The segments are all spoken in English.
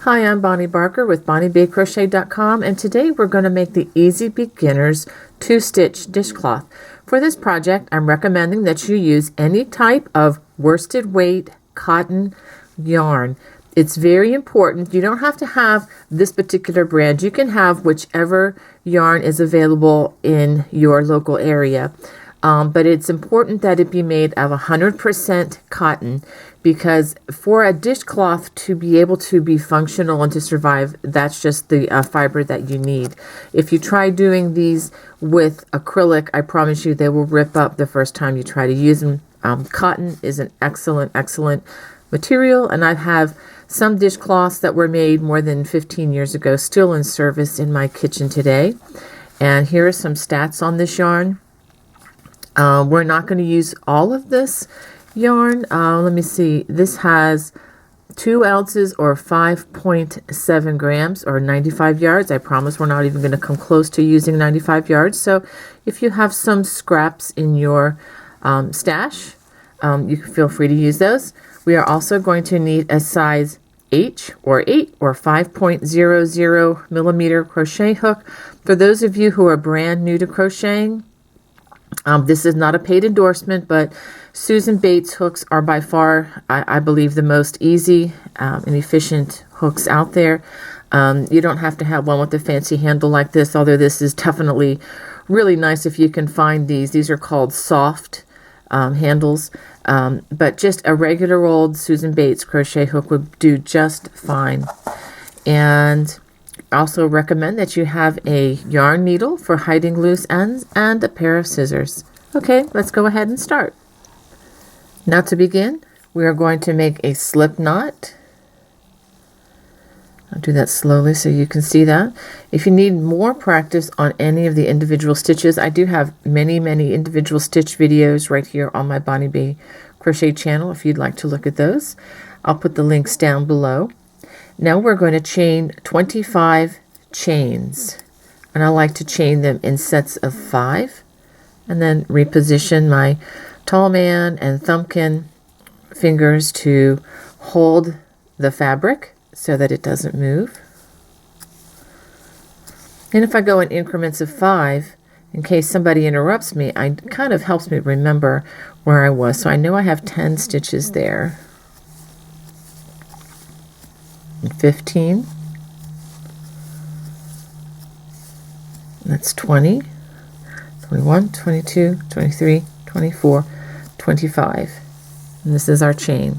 Hi, I'm Bonnie Barker with BonnieBayCrochet.com, and today we're going to make the Easy Beginners 2-stitch dishcloth. For this project, I'm recommending that you use any type of worsted weight cotton yarn. It's very important. You don't have to have this particular brand. You can have whichever yarn is available in your local area. But it's important that it be made of 100% cotton, because for a dishcloth to be able to be functional and to survive, that's just the fiber that you need. If you try doing these with acrylic, I promise you they will rip up the first time you try to use them. Cotton is an excellent material, and I have some dishcloths that were made more than 15 years ago still in service in my kitchen today. And here are some stats on this yarn. We're not going to use all of this yarn. Let me see. This has 2 ounces or 5.7 grams or 95 yards. I promise we're not even going to come close to using 95 yards. So if you have some scraps in your stash, you can feel free to use those. We are also going to need a size H or 8 or 5.00 millimeter crochet hook. For those of you who are brand new to crocheting, this is not a paid endorsement, but Susan Bates hooks are by far, I believe, the most easy and efficient hooks out there. You don't have to have one with a fancy handle like this, although this is definitely really nice if you can find these. These are called soft handles, but just a regular old Susan Bates crochet hook would do just fine. And also recommend that you have a yarn needle for hiding loose ends and a pair of scissors. Okay, let's go ahead and start. Now to begin, we are going to make a slip knot. I'll do that slowly so you can see that. If you need more practice on any of the individual stitches, I do have many individual stitch videos right here on my Bonnie Bay Crochet channel if you'd like to look at those. I'll put the links down below. Now we're going to chain 25 chains, and I like to chain them in sets of 5, and then reposition my tall man and thumbkin fingers to hold the fabric so that it doesn't move. And if I go in increments of 5, in case somebody interrupts me, it kind of helps me remember where I was. So I know I have 10 stitches there. 15, that's 20, 21, 22, 23, 24, 25, and this is our chain.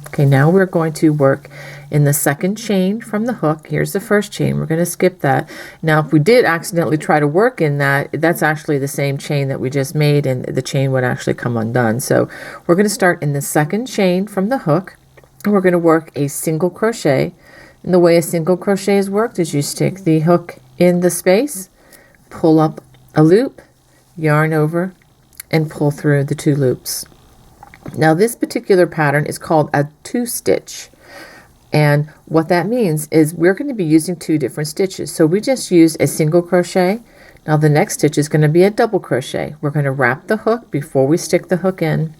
Okay, now we're going to work in the second chain from the hook. Here's the first chain. We're going to skip that. Now if we did accidentally try to work in that, that's actually the same chain that we just made, and the chain would actually come undone. So we're going to start in the second chain from the hook. And we're going to work a single crochet. And the way a single crochet is worked is you stick the hook in the space, pull up a loop, yarn over, and pull through the 2 loops. Now this particular pattern is called a 2-stitch. And what that means is we're going to be using 2 different stitches. So we just used a single crochet. Now the next stitch is going to be a double crochet. We're going to wrap the hook before we stick the hook in.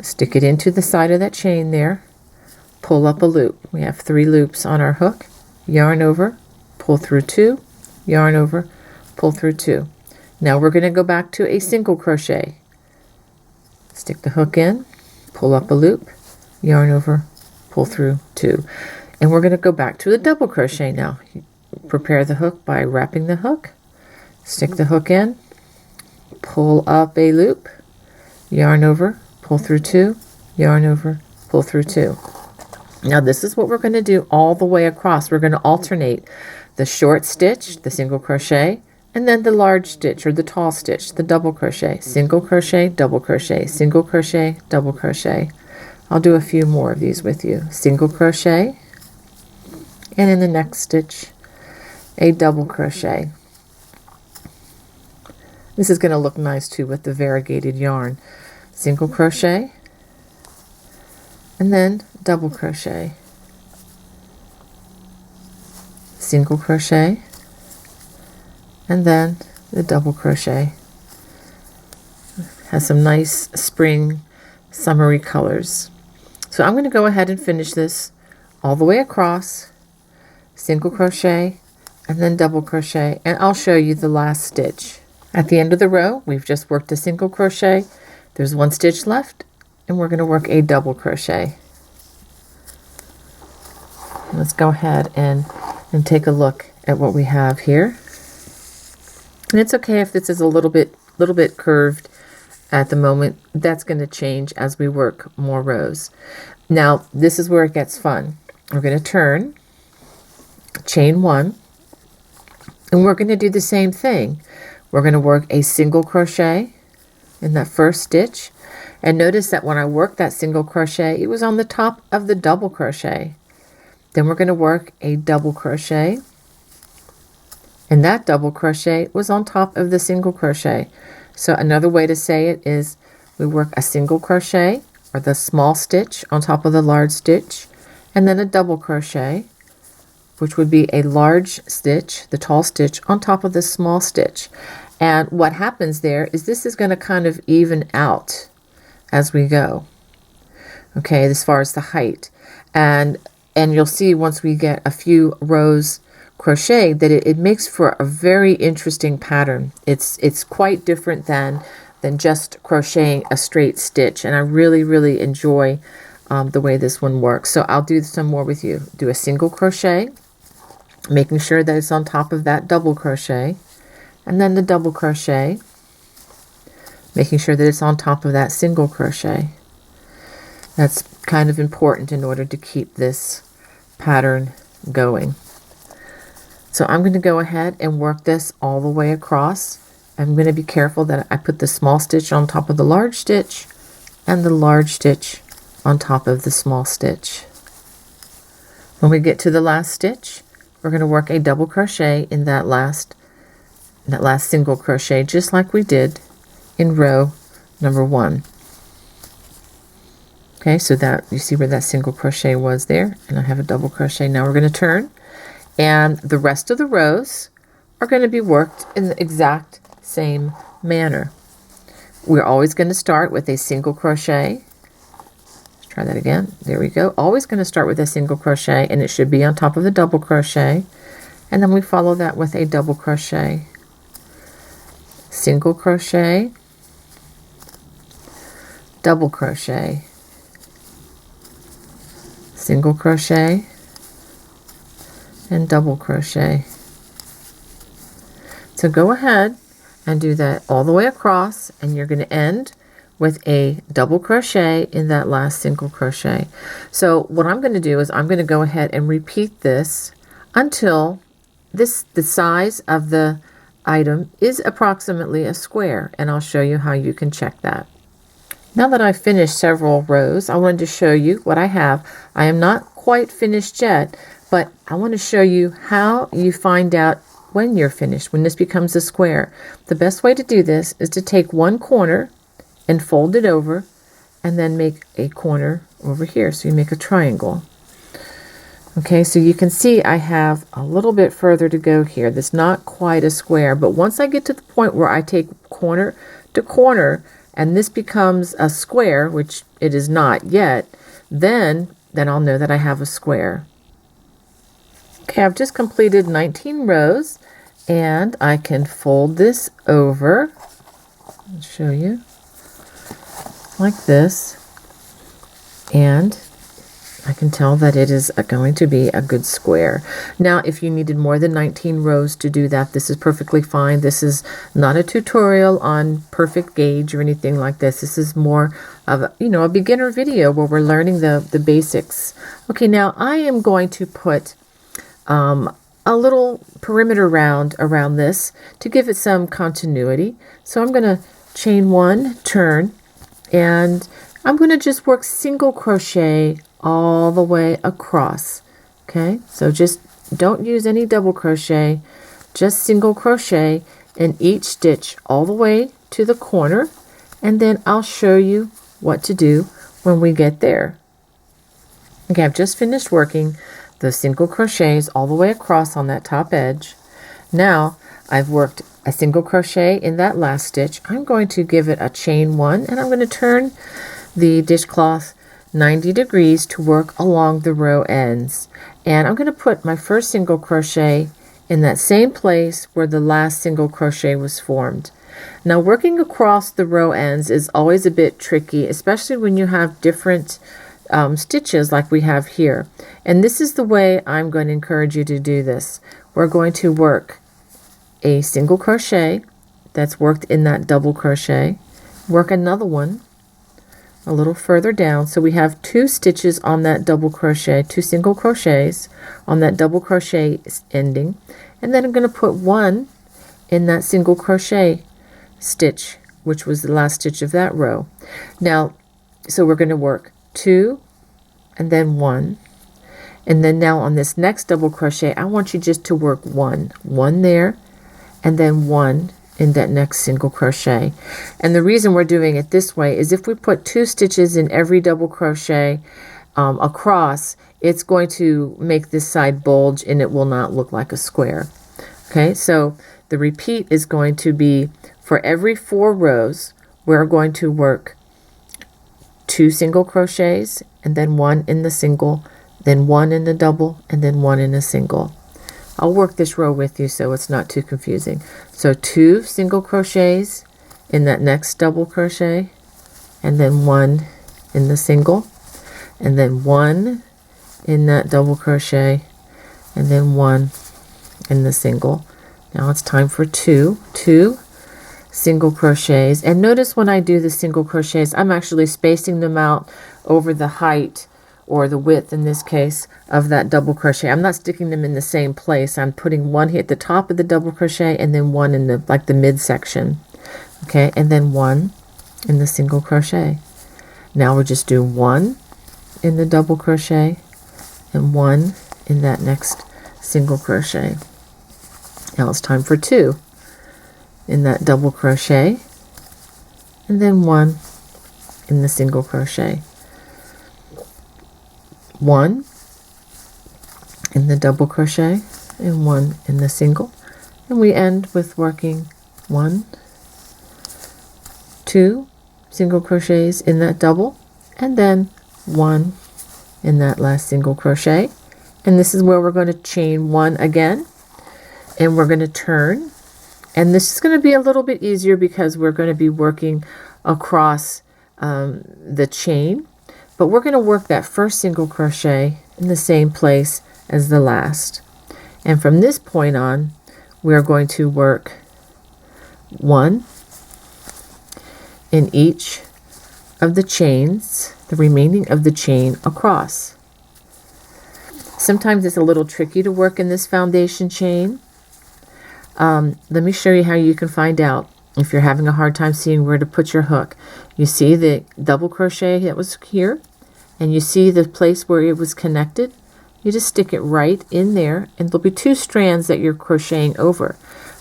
Stick it into the side of that chain there, pull up a loop. We have 3 loops on our hook, yarn over, pull through 2, yarn over, pull through 2. Now we're going to go back to a single crochet. Stick the hook in, pull up a loop, yarn over, pull through 2. And we're going to go back to the double crochet now. Prepare the hook by wrapping the hook, stick the hook in, pull up a loop, yarn over, pull through 2, yarn over, pull through 2. Now this is what we're going to do all the way across. We're going to alternate the short stitch, the single crochet, and then the large stitch or the tall stitch, the double crochet, single crochet, double crochet, single crochet, double crochet. I'll do a few more of these with you. Single crochet, and in the next stitch, a double crochet. This is going to look nice too with the variegated yarn. Single crochet, and then double crochet, single crochet, and then the double crochet. Has some nice spring summery colors. So I'm going to go ahead and finish this all the way across, single crochet, and then double crochet, and I'll show you the last stitch. At the end of the row, we've just worked a single crochet. There's one stitch left, and we're going to work a double crochet. Let's go ahead and take a look at what we have here. And it's okay if this is a little bit curved at the moment. That's going to change as we work more rows. Now, this is where it gets fun. We're going to turn, chain 1, and we're going to do the same thing. We're going to work a single crochet in that first stitch. And notice that when I worked that single crochet, it was on the top of the double crochet. Then we're going to work a double crochet, and that double crochet was on top of the single crochet. So another way to say it is we work a single crochet, or the small stitch, on top of the large stitch, and then a double crochet, which would be a large stitch, the tall stitch, on top of the small stitch. And what happens there is this is going to kind of even out as we go, okay, as far as the height. And you'll see once we get a few rows crochet that it makes for a very interesting pattern. It's quite different than just crocheting a straight stitch, and I really enjoy the way this one works. So I'll do some more with you. Do a single crochet, making sure that it's on top of that double crochet, and then the double crochet, making sure that it's on top of that single crochet. That's kind of important in order to keep this pattern going. So I'm going to go ahead and work this all the way across. I'm going to be careful that I put the small stitch on top of the large stitch and the large stitch on top of the small stitch. When we get to the last stitch, we're going to work a double crochet in that last single crochet, just like we did in row number 1. Okay, so that you see where that single crochet was there, and I have a double crochet. Now we're going to turn, and the rest of the rows are going to be worked in the exact same manner. We're always going to start with a single crochet. Let's try that again. There we go. Always going to start with a single crochet, and it should be on top of the double crochet, and then we follow that with a double crochet, single crochet, double crochet, single crochet, and double crochet. So go ahead and do that all the way across, and you're going to end with a double crochet in that last single crochet. So what I'm going to do is I'm going to go ahead and repeat this until the size of the item is approximately a square, and I'll show you how you can check that. Now that I've finished several rows, I wanted to show you what I have. I am not quite finished yet, but I want to show you how you find out when you're finished, when this becomes a square. The best way to do this is to take one corner and fold it over, and then make a corner over here. So you make a triangle. Okay, so you can see I have a little bit further to go here. That's not quite a square, but once I get to the point where I take corner to corner, and this becomes a square, which it is not yet, then I'll know that I have a square. Okay, I've just completed 19 rows, and I can fold this over. I'll show you like this, and I can tell that it is going to be a good square. Now, if you needed more than 19 rows to do that, this is perfectly fine. This is not a tutorial on perfect gauge or anything like this. This is more of a beginner video where we're learning the basics. Okay, now I am going to put a little perimeter round around this to give it some continuity. So I'm going to chain 1, turn, and I'm going to just work single crochet all the way across. Okay, so just don't use any double crochet, just single crochet in each stitch all the way to the corner, and then I'll show you what to do when we get there. Okay, I've just finished working the single crochets all the way across on that top edge. Now I've worked a single crochet in that last stitch. I'm going to give it a chain 1, and I'm going to turn the dishcloth 90 degrees to work along the row ends. And I'm going to put my first single crochet in that same place where the last single crochet was formed. Now working across the row ends is always a bit tricky, especially when you have different stitches like we have here. And this is the way I'm going to encourage you to do this. We're going to work a single crochet that's worked in that double crochet, work another one a little further down, so we have 2 stitches on that double crochet, 2 single crochets on that double crochet ending, and then I'm going to put 1 in that single crochet stitch, which was the last stitch of that row. Now, so we're going to work 2 and then 1, and then now on this next double crochet I want you just to work 1 there, and then 1 in that next single crochet. And the reason we're doing it this way is if we put 2 stitches in every double crochet across, it's going to make this side bulge and it will not look like a square. Okay, so the repeat is going to be for every 4 rows we're going to work 2 single crochets and then 1 in the single, then 1 in the double, and then 1 in a single. I'll work this row with you so it's not too confusing. So 2 single crochets in that next double crochet, and then 1 in the single, and then 1 in that double crochet, and then 1 in the single. Now it's time for 2 single crochets. And notice when I do the single crochets, I'm actually spacing them out over the height, or the width in this case, of that double crochet. I'm not sticking them in the same place. I'm putting 1 here at the top of the double crochet and then 1 in the the midsection. Okay, and then 1 in the single crochet. Now we'll just do 1 in the double crochet and 1 in that next single crochet. Now it's time for 2 in that double crochet and then 1 in the single crochet. 1 in the double crochet and 1 in the single, and we end with working 1, 2 single crochets in that double, and then 1 in that last single crochet. And this is where we're going to chain 1 again, and we're going to turn, and this is going to be a little bit easier because we're going to be working across the chain. But we're going to work that first single crochet in the same place as the last. And from this point on, we are going to work 1 in each of the chains, the remaining of the chain across. Sometimes it's a little tricky to work in this foundation chain. Let me show you how you can find out if you're having a hard time seeing where to put your hook. You see the double crochet that was here, and you see the place where it was connected. You just stick it right in there, and there'll be 2 strands that you're crocheting over,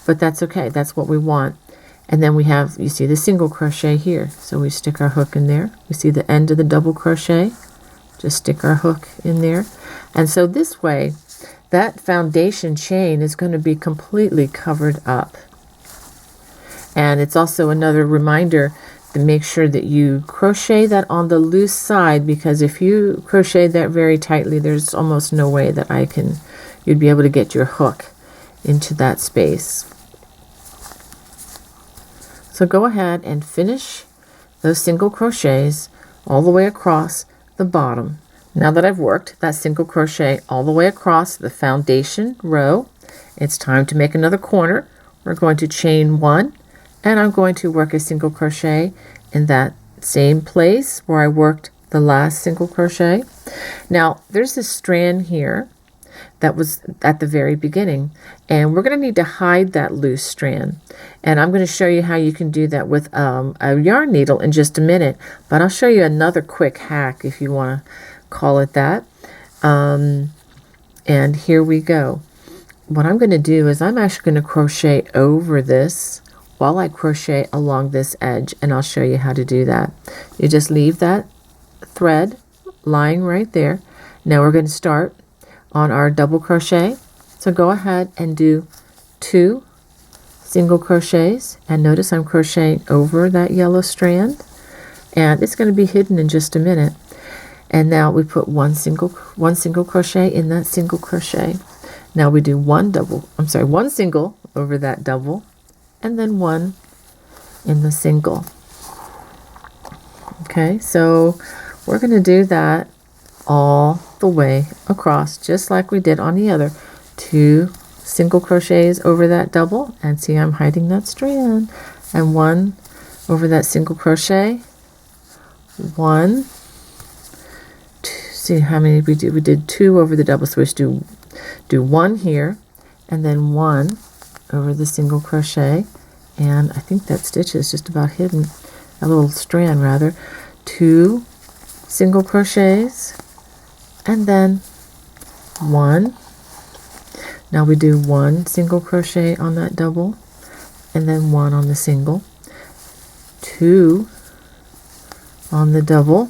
but that's okay. That's what we want. And then we have, you see the single crochet here, so we stick our hook in there. We see the end of the double crochet, just stick our hook in there. And so this way, that foundation chain is going to be completely covered up. And it's also another reminder to make sure that you crochet that on the loose side, because if you crochet that very tightly, there's almost no way that you'd be able to get your hook into that space. So go ahead and finish those single crochets all the way across the bottom. Now that I've worked that single crochet all the way across the foundation row, it's time to make another corner. We're going to chain 1, and I'm going to work a single crochet in that same place where I worked the last single crochet. Now there's this strand here that was at the very beginning, and we're going to need to hide that loose strand, and I'm going to show you how you can do that with a yarn needle in just a minute, but I'll show you another quick hack if you want to call it that. And here we go. What I'm going to do is I'm actually going to crochet over this while I crochet along this edge, and I'll show you how to do that. You just leave that thread lying right there. Now we're going to start on our double crochet, so go ahead and do 2 single crochets, and notice I'm crocheting over that yellow strand, and it's going to be hidden in just a minute. And now we put one single crochet in that single crochet. Now we do one single over that double, and then one in the single. Okay, so we're going to do that all the way across, just like we did on the other. 2 single crochets over that double, and see, I'm hiding that strand, and 1 over that single crochet, 1, 2, see how many we did. We did 2 over the double, so we should do 1 here, and then 1 over the single crochet, and I think that stitch is just about hidden, a little strand rather. 2 single crochets, and then 1. Now we do 1 single crochet on that double, and then 1 on the single, 2 on the double,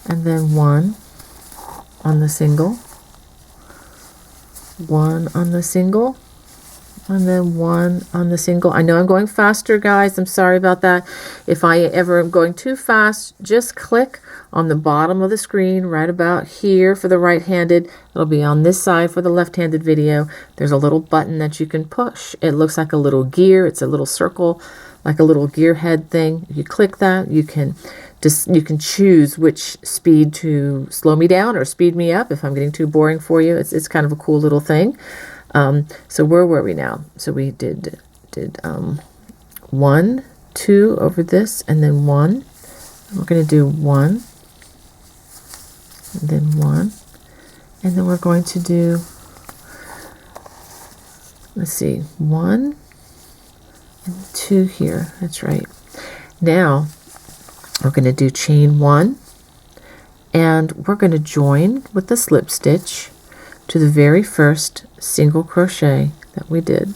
and then 1 on the single, 1 on the single, and then 1 on the single. I know I'm going faster, guys. I'm sorry about that. If I ever am going too fast, just click on the bottom of the screen right about here for the right-handed. It'll be on this side for the left-handed video. There's a little button that you can push. It looks like a little gear. It's a little circle, like a little gear head thing. If you click that, you can choose which speed to slow me down or speed me up if I'm getting too boring for you. It's kind of a cool little thing. So where were we now? So we did 1, 2 over this, and then 1. We're going to do 1, and then 1, and then we're going to do, let's see, 1 and 2 here. That's right. Now we're going to do chain 1, and we're going to join with the slip stitch to the very first single crochet that we did.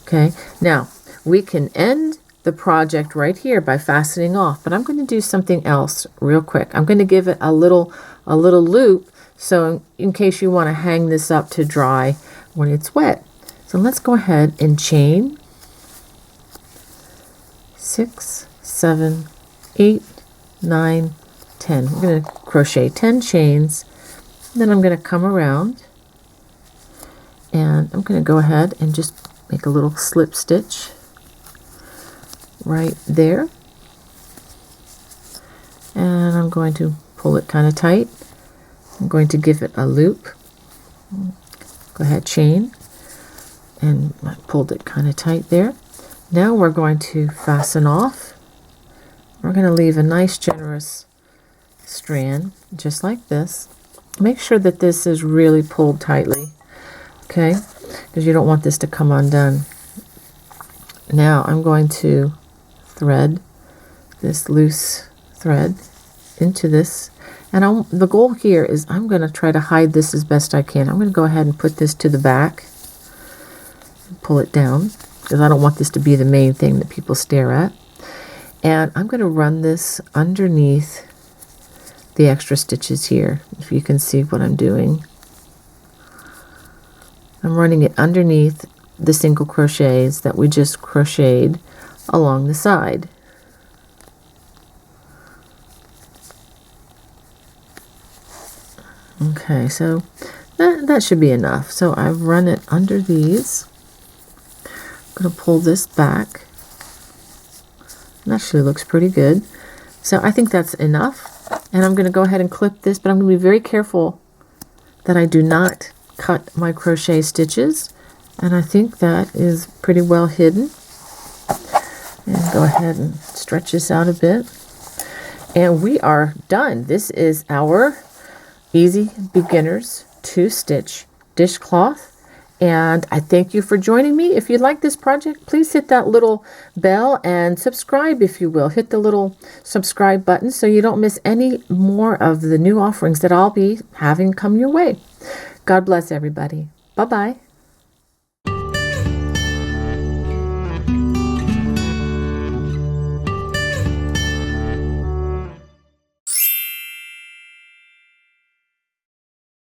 Okay, now we can end the project right here by fastening off, but I'm going to do something else real quick. I'm going to give it a little loop, so in case you want to hang this up to dry when it's wet. So let's go ahead and chain 6, 7, 8, 9, 10. We're going to crochet 10 chains, then I'm going to come around, and I'm going to go ahead and just make a little slip stitch right there, and I'm going to pull it kind of tight. I'm going to give it a loop. Go ahead, chain, and I pulled it kind of tight there. Now we're going to fasten off. We're going to leave a nice generous strand just like this. Make sure that this is really pulled tightly, okay, because you don't want this to come undone. Now I'm going to thread this loose thread into this, and the goal here is I'm going to try to hide this as best I can. I'm going to go ahead and put this to the back and pull it down, because I don't want this to be the main thing that people stare at. And I'm going to run this underneath the extra stitches here, if you can see what I'm doing. I'm running it underneath the single crochets that we just crocheted along the side. Okay, so that should be enough. So I've run it under these. I'm going to pull this back. It actually looks pretty good. So I think that's enough. And I'm going to go ahead and clip this, but I'm going to be very careful that I do not cut my crochet stitches. And I think that is pretty well hidden. And go ahead and stretch this out a bit. And we are done. This is our Easy Beginners 2-stitch dishcloth. And I thank you for joining me. If you like this project, please hit that little bell and subscribe, if you will. Hit the little subscribe button so you don't miss any more of the new offerings that I'll be having come your way. God bless everybody. Bye-bye.